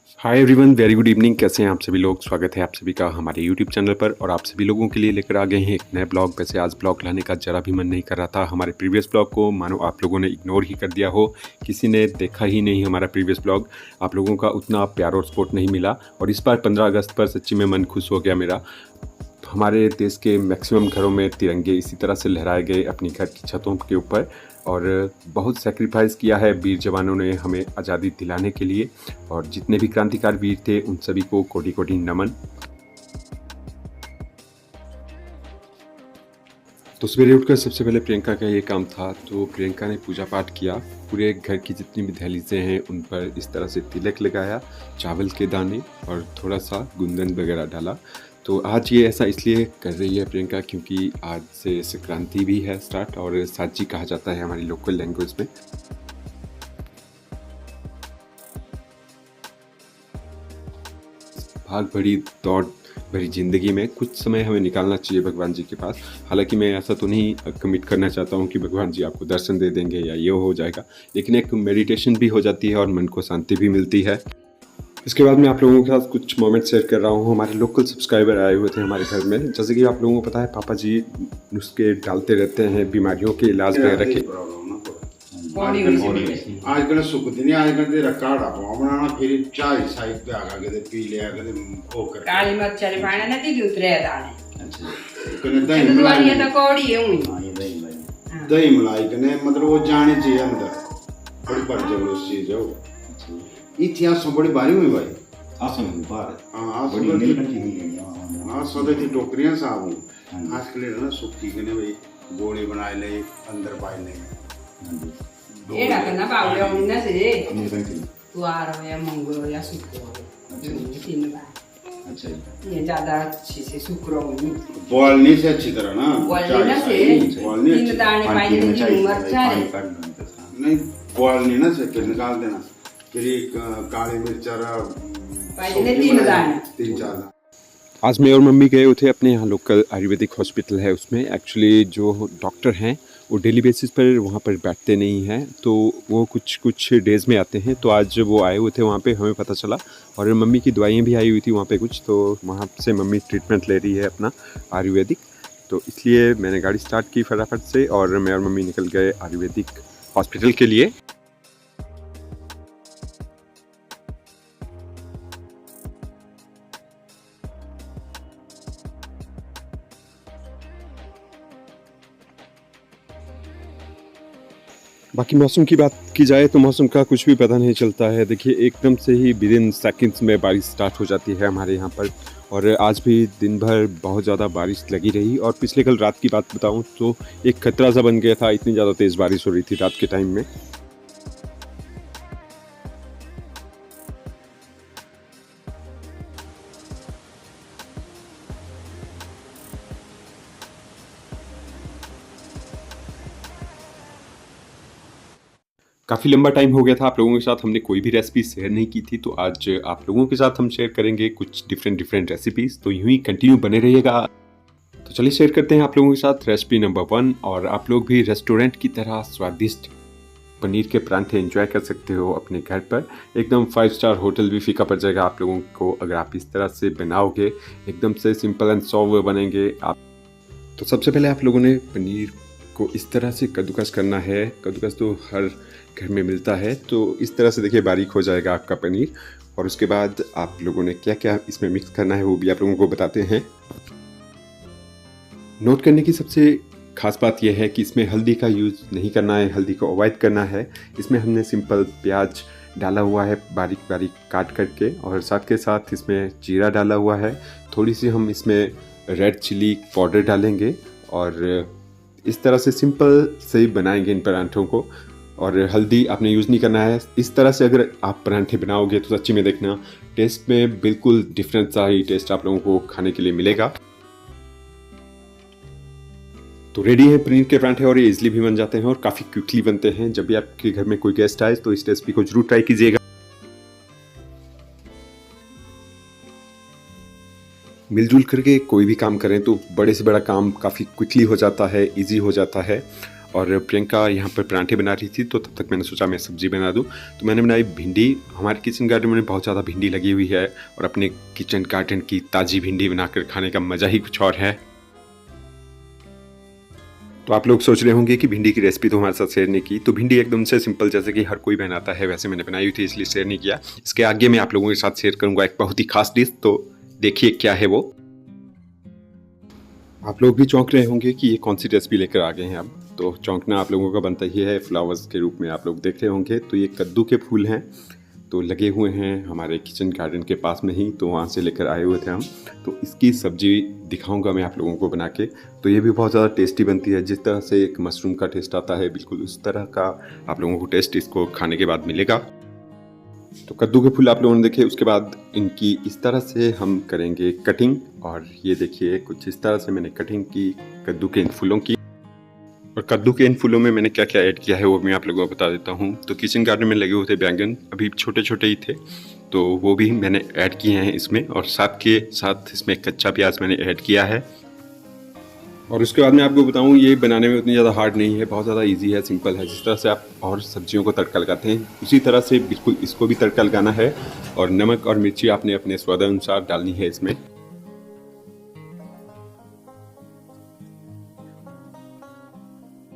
Hi everyone, very good evening. कैसे हैं आप सभी लोग? स्वागत है आप सभी का हमारे यूट्यूब चैनल पर और आप सभी लोगों के लिए लेकर आ गए हैं एक नया ब्लॉग। वैसे आज ब्लॉग लाने का जरा भी मन नहीं कर रहा था। हमारे प्रीवियस ब्लॉग को मानो आप लोगों ने इग्नोर ही कर दिया हो, किसी ने देखा ही नहीं हमारा प्रीवियस ब्लॉग। आप लोगों का उतना प्यार और सपोर्ट नहीं मिला और इस बार 15 अगस्त पर सच्ची में मन खुश हो गया मेरा। हमारे देश के मैक्सिमम घरों में तिरंगे इसी तरह से लहराए गए अपनी घर की छतों के ऊपर और बहुत सेक्रीफाइस किया है वीर जवानों ने हमें आज़ादी दिलाने के लिए। और जितने भी क्रांतिकारी वीर थे उन सभी को कोटि कोटि नमन। तो सवेरे उठकर सबसे पहले प्रियंका का ये काम था, तो प्रियंका ने पूजा पाठ किया। पूरे घर की जितनी भी दहलीजें हैं उन पर इस तरह से तिलक लगाया, चावल के दाने और थोड़ा सा गुंदन वगैरह डाला। तो आज ये ऐसा इसलिए कर रही है प्रियंका क्योंकि आज से संक्रांति भी है स्टार्ट और साची कहा जाता है हमारी लोकल लैंग्वेज में। भाग भरी दौड़ भरी ज़िंदगी में कुछ समय हमें निकालना चाहिए भगवान जी के पास। हालांकि मैं ऐसा तो नहीं कमिट करना चाहता हूँ कि भगवान जी आपको दर्शन दे देंगे या ये हो जाएगा, लेकिन एक मेडिटेशन भी हो जाती है और मन को शांति भी मिलती है। इसके बाद मैं आप लोगों के साथ कुछ मोमेंट शेयर कर रहा हूँ। हमारे लोकल सब्सक्राइबर आए हुए थे हमारे घर में। जैसे कि आप लोगों को पता है पापा जी नुस्खे डालते रहते हैं बीमारियों के इलाज वगैरह के। आजकल सुखती नहीं, आजकल तेरा काढ़ा बनाना फिर चाय साइड पे आगा के पी लिया के ओ कर काली मिर्च वाले पानी ना दी उतरे दाने। अच्छा कने दही मलाई तो कौड़ी है हुई। हां ये दही मलाई कने मतलब वो जाने चाहिए अंदर बड़ी पर जबरदस्त चीज है वो। इतिहास से बड़ी भारी हुई भाई आसन बार हां बड़ी नहीं रखी हुई है। हां सदा की टोकरियां साहब आज के लिए ना सुखी कने भाई गोली बनाए ले अंदर पाए ले ये ना करना पावले होनी ना से नहीं रखी। तू आ रहा है मंगल या शुक्र तीन बार। अच्छा ये ज्यादा अच्छी से शुक्र होनी बोलने से अच्छी तरह ना बोलने ना से तीन दाने पानी में तीन मिर्चा है नहीं बोलने ना से फिर निकाल देना फिर एक काली मिर्च पानी में तीन दाने तीन चार दाने। आज मैं और मम्मी गए थे अपने यहाँ लोकल आयुर्वेदिक हॉस्पिटल है उसमें। एक्चुअली जो डॉक्टर हैं वो डेली बेसिस पर वहाँ पर बैठते नहीं हैं, तो वो कुछ डेज़ में आते हैं। तो आज वो आए हुए थे वहाँ पे, हमें पता चला। और मम्मी की दवाइयाँ भी आई हुई थी वहाँ पे कुछ, तो वहाँ से मम्मी ट्रीटमेंट ले रही है अपना आयुर्वेदिक। तो इसलिए मैंने गाड़ी स्टार्ट की फटाफट से और मैं और मम्मी निकल गए आयुर्वेदिक हॉस्पिटल के लिए। बाकी मौसम की बात की जाए तो मौसम का कुछ भी पता नहीं चलता है। देखिए एकदम से ही विदिन सेकंड्स में बारिश स्टार्ट हो जाती है हमारे यहाँ पर। और आज भी दिन भर बहुत ज़्यादा बारिश लगी रही। और पिछले कल रात की बात बताऊँ तो एक खतरा सा बन गया था, इतनी ज़्यादा तेज़ बारिश हो रही थी रात के टाइम में। काफ़ी लंबा टाइम हो गया था आप लोगों के साथ हमने कोई भी रेसिपी शेयर नहीं की थी, तो आज आप लोगों के साथ हम शेयर करेंगे कुछ डिफरेंट रेसिपीज़। तो यूं ही कंटिन्यू बने रहिएगा। तो चलिए शेयर करते हैं आप लोगों के साथ रेसिपी नंबर 1। और आप लोग भी रेस्टोरेंट की तरह स्वादिष्ट पनीर के परांठे एंजॉय कर सकते हो अपने घर पर। एकदम 5 स्टार होटल भी फीका पड़ जाएगा आप लोगों को अगर आप इस तरह से बनाओगे। एकदम से सिंपल एंड सॉफ्ट बनेंगे आप। तो सबसे पहले आप लोगों ने पनीर को इस तरह से कद्दूकस करना है। कद्दूकस तो हर घर में मिलता है, तो इस तरह से देखिए बारीक हो जाएगा आपका पनीर। और उसके बाद आप लोगों ने क्या क्या इसमें मिक्स करना है वो भी आप लोगों को बताते हैं। नोट करने की सबसे खास बात यह है कि इसमें हल्दी का यूज़ नहीं करना है, हल्दी को अवॉइड करना है। इसमें हमने सिंपल प्याज डाला हुआ है बारीक बारीक काट करके, और साथ के साथ इसमें जीरा डाला हुआ है। थोड़ी सी हम इसमें रेड चिली पाउडर डालेंगे और इस तरह से सिंपल से बनाएंगे इन परांठों को। और हल्दी आपने यूज़ नहीं करना है। इस तरह से अगर आप परांठे बनाओगे तो सच्ची में देखना टेस्ट में बिल्कुल डिफरेंट सा ही टेस्ट आप लोगों को खाने के लिए मिलेगा। तो रेडी है पनीर के परांठे और ये इजीली भी बन जाते हैं और काफ़ी क्विकली बनते हैं। जब भी आपके घर में कोई गेस्ट आए तो इस रेसिपी को जरूर ट्राई कीजिएगा। मिलजुल करके कोई भी काम करें तो बड़े से बड़ा काम काफ़ी क्विकली हो जाता है, इजी हो जाता है। और प्रियंका यहाँ पर पराठे बना रही थी, तो तब तक मैंने सोचा मैं सब्ज़ी बना दूँ। तो मैंने बनाई भिंडी। हमारे किचन गार्डन में बहुत ज़्यादा भिंडी लगी हुई है और अपने किचन गार्डन की ताज़ी भिंडी बनाकर खाने का मज़ा ही कुछ और है। तो आप लोग सोच रहे होंगे कि भिंडी की रेसिपी तो हमारे साथ शेयर नहीं की। तो भिंडी एकदम से सिंपल जैसे कि हर कोई बनाता है वैसे मैंने बनाई हुई थी, इसलिए शेयर नहीं किया। इसके आगे मैं आप लोगों के साथ शेयर करूंगा एक बहुत ही खास डिश, तो देखिए क्या है वो। आप लोग भी चौंक रहे होंगे कि ये कौन सी रेसिपी लेकर आ गए हैं अब। तो चौंकना आप लोगों का बनता ही है, फ्लावर्स के रूप में आप लोग देख रहे होंगे। तो ये कद्दू के फूल हैं, तो लगे हुए हैं हमारे किचन गार्डन के पास में ही, तो वहाँ से लेकर आए हुए थे हम। तो इसकी सब्जी दिखाऊंगा मैं आप लोगों को बना के। तो ये भी बहुत ज़्यादा टेस्टी बनती है, जिस तरह से एक मशरूम का टेस्ट आता है बिल्कुल उस तरह का आप लोगों को टेस्ट इसको खाने के बाद मिलेगा। तो कद्दू के फूल आप लोगों ने देखे, उसके बाद इनकी इस तरह से हम करेंगे कटिंग। और ये देखिए कुछ इस तरह से मैंने कटिंग की कद्दू के इन फूलों की। और कद्दू के इन फूलों में मैंने क्या क्या ऐड किया है वो मैं आप लोगों को बता देता हूँ। तो किचन गार्डन में लगे हुए थे बैंगन, अभी छोटे छोटे ही थे, तो वो भी मैंने ऐड किए हैं इसमें। और साथ के साथ इसमें कच्चा प्याज मैंने ऐड किया है। और उसके बाद मैं आपको बताऊँ, ये बनाने में उतनी ज़्यादा हार्ड नहीं है, बहुत ज़्यादा इजी है, सिंपल है। जिस तरह से आप और सब्जियों को तड़का लगाते हैं उसी तरह से बिल्कुल इसको भी तड़का लगाना है। और नमक और मिर्ची आपने अपने स्वादानुसार डालनी है इसमें।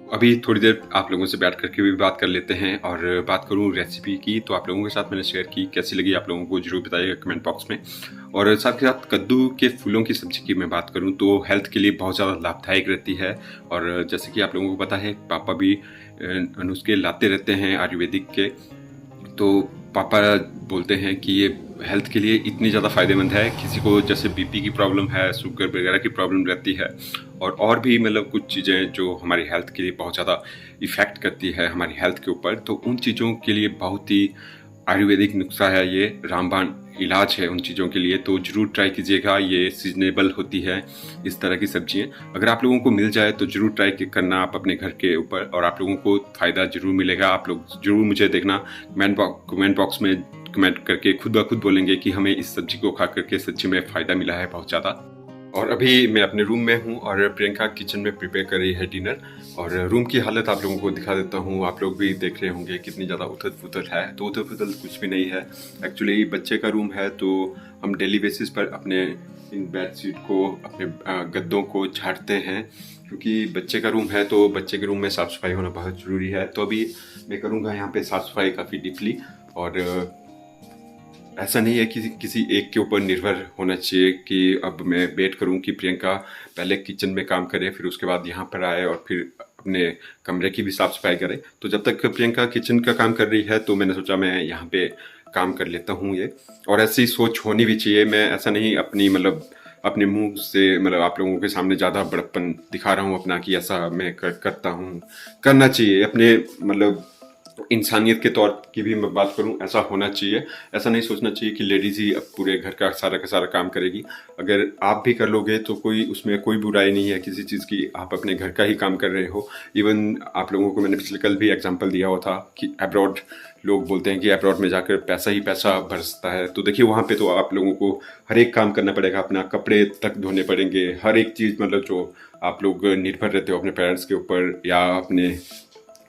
अभी थोड़ी देर आप लोगों से बैठ करके भी बात कर लेते हैं। और बात करूं रेसिपी की, तो आप लोगों के साथ मैंने शेयर की, कैसी लगी आप लोगों को जरूर बताइएगा कमेंट बॉक्स में। और साथ के साथ कद्दू के फूलों की सब्जी की मैं बात करूं तो हेल्थ के लिए बहुत ज़्यादा लाभदायक रहती है। और जैसे कि आप लोगों को पता है, पापा भी नुस्खे लाते रहते हैं आयुर्वेदिक के, तो पापा बोलते हैं कि ये हेल्थ के लिए इतनी ज़्यादा फ़ायदेमंद है। किसी को जैसे बीपी की प्रॉब्लम है, शुगर वगैरह की प्रॉब्लम रहती है, और भी मतलब कुछ चीज़ें जो हमारी हेल्थ के लिए बहुत ज़्यादा इफ़ेक्ट करती है हमारी हेल्थ के ऊपर, तो उन चीज़ों के लिए बहुत ही आयुर्वेदिक नुस्खा है, ये रामबाण इलाज है उन चीज़ों के लिए। तो ज़रूर ट्राई कीजिएगा, ये सीजनेबल होती है इस तरह की सब्जियां। अगर आप लोगों को मिल जाए तो ज़रूर ट्राई करना आप अपने घर के ऊपर, और आप लोगों को फ़ायदा ज़रूर मिलेगा। आप लोग ज़रूर मुझे देखना कमेंट बॉक्स में कमेंट करके खुद ब खुद बोलेंगे कि हमें इस सब्जी को खा करके सच्ची में फ़ायदा मिला है बहुत ज़्यादा। और अभी मैं अपने रूम में हूँ और प्रियंका किचन में प्रिपेयर कर रही है डिनर। और रूम की हालत आप लोगों को दिखा देता हूँ, आप लोग भी देख रहे होंगे कितनी ज़्यादा उथल पुथल है। तो उथल पुथल कुछ भी नहीं है, एक्चुअली बच्चे का रूम है, तो हम डेली बेसिस पर अपने इन बेड शीट को, अपने गद्दों को झाड़ते हैं, क्योंकि बच्चे का रूम है तो बच्चे के रूम में साफ़ सफाई होना बहुत ज़रूरी है। तो अभी मैं करूँगा यहाँ पे साफ़ सफाई काफ़ी डीपली। और ऐसा नहीं है कि किसी एक के ऊपर निर्भर होना चाहिए कि अब मैं वेट करूं कि प्रियंका पहले किचन में काम करे, फिर उसके बाद यहाँ पर आए और फिर अपने कमरे की भी साफ़ सफाई करे। तो जब तक प्रियंका किचन का काम कर रही है तो मैंने सोचा मैं यहाँ पे काम कर लेता हूँ ये। और ऐसी सोच होनी भी चाहिए। मैं ऐसा नहीं अपने मुंह से आप लोगों के सामने ज़्यादा बड़प्पन दिखा रहा हूँ अपना कि ऐसा मैं करता हूँ, करना चाहिए अपने इंसानियत के तौर की भी मैं बात करूं, ऐसा होना चाहिए। ऐसा नहीं सोचना चाहिए कि लेडीज़ ही अब पूरे घर का सारा काम करेगी। अगर आप भी कर लोगे तो उसमें कोई बुराई नहीं है किसी चीज़ की, आप अपने घर का ही काम कर रहे हो। इवन आप लोगों को मैंने पिछले कल भी एग्जांपल दिया हुआ था कि अब्रॉड लोग बोलते हैं कि अब्रॉड में जाकर पैसा ही पैसा बरसता है। तो देखिए वहाँ पे तो आप लोगों को हर एक काम करना पड़ेगा, अपना कपड़े तक धोने पड़ेंगे, हर एक चीज़ जो आप लोग निर्भर रहते हो अपने पेरेंट्स के ऊपर या अपने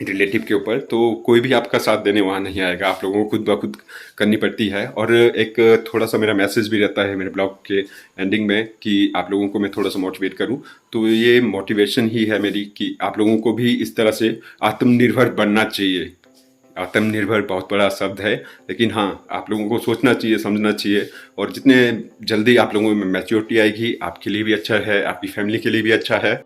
रिलेटिव के ऊपर, तो कोई भी आपका साथ देने वहाँ नहीं आएगा, आप लोगों को खुद ब खुद करनी पड़ती है। और एक थोड़ा सा मेरा मैसेज भी रहता है मेरे ब्लॉग के एंडिंग में कि आप लोगों को मैं थोड़ा सा मोटिवेट करूं। तो ये मोटिवेशन ही है मेरी कि आप लोगों को भी इस तरह से आत्मनिर्भर बनना चाहिए। आत्मनिर्भर बहुत बड़ा शब्द है, लेकिन हाँ आप लोगों को सोचना चाहिए, समझना चाहिए। और जितने जल्दी आप लोगों में मैच्योरिटी आएगी आपके लिए भी अच्छा है, आपकी फैमिली के लिए भी अच्छा है।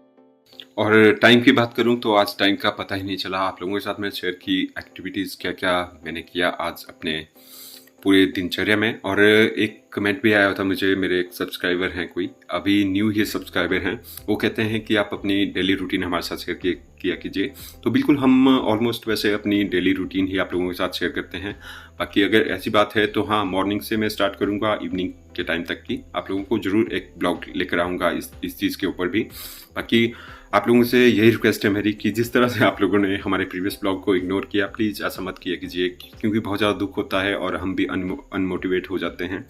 और टाइम की बात करूं तो आज टाइम का पता ही नहीं चला। आप लोगों के साथ मैंने शेयर की एक्टिविटीज़ क्या क्या मैंने किया आज अपने पूरे दिनचर्या में। और एक कमेंट भी आया था मुझे, मेरे एक सब्सक्राइबर हैं, कोई अभी न्यू ही सब्सक्राइबर हैं, वो कहते हैं कि आप अपनी डेली रूटीन हमारे साथ शेयर किया कीजिए। तो बिल्कुल हम ऑलमोस्ट वैसे अपनी डेली रूटीन ही आप लोगों के साथ शेयर करते हैं। बाकी अगर ऐसी बात है तो हाँ, मॉर्निंग से मैं स्टार्ट करूँगा इवनिंग के टाइम तक की आप लोगों को ज़रूर एक ब्लॉग लेकर आऊँगा इस चीज़ के ऊपर भी। बाकी आप लोगों से यही रिक्वेस्ट है मेरी कि जिस तरह से आप लोगों ने हमारे प्रीवियस ब्लॉग को इग्नोर किया, प्लीज़ ऐसा मत किया कीजिए, क्योंकि बहुत ज़्यादा दुख होता है और हम भी अनमोटिवेट हो जाते हैं।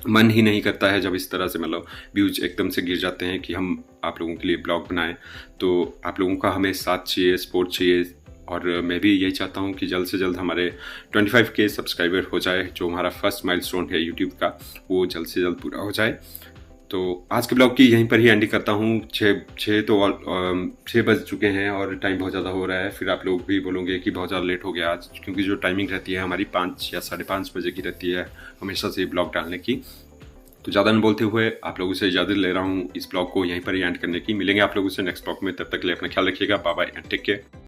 मन ही नहीं करता है जब इस तरह से मतलब व्यूज एकदम से गिर जाते हैं कि हम आप लोगों के लिए ब्लॉग बनाएं। तो आप लोगों का हमें साथ चाहिए, सपोर्ट चाहिए, और मैं भी यही चाहता हूं कि जल्द से जल्द हमारे 25K सब्सक्राइबर हो जाए। जो हमारा फर्स्ट माइलस्टोन है यूट्यूब का, वो जल्द से जल्द पूरा हो जाए। तो आज के ब्लॉग की यहीं पर ही एंडिंग करता हूँ। 6 बज चुके हैं और टाइम बहुत ज़्यादा हो रहा है। फिर आप लोग भी बोलोगे कि बहुत ज़्यादा लेट हो गया आज, क्योंकि जो टाइमिंग रहती है हमारी 5 या 5:30 बजे की रहती है हमेशा से ब्लॉग डालने की। तो ज़्यादा न बोलते हुए आप लोगों से इजाज़त ले रहा हूँ इस ब्लॉग को यहीं पर ही एंड करने की। मिलेंगे आप लोगों से नेक्स्ट ब्लॉग में, तब तक के लिए अपना ख्याल रखिएगा। Bye bye and take care.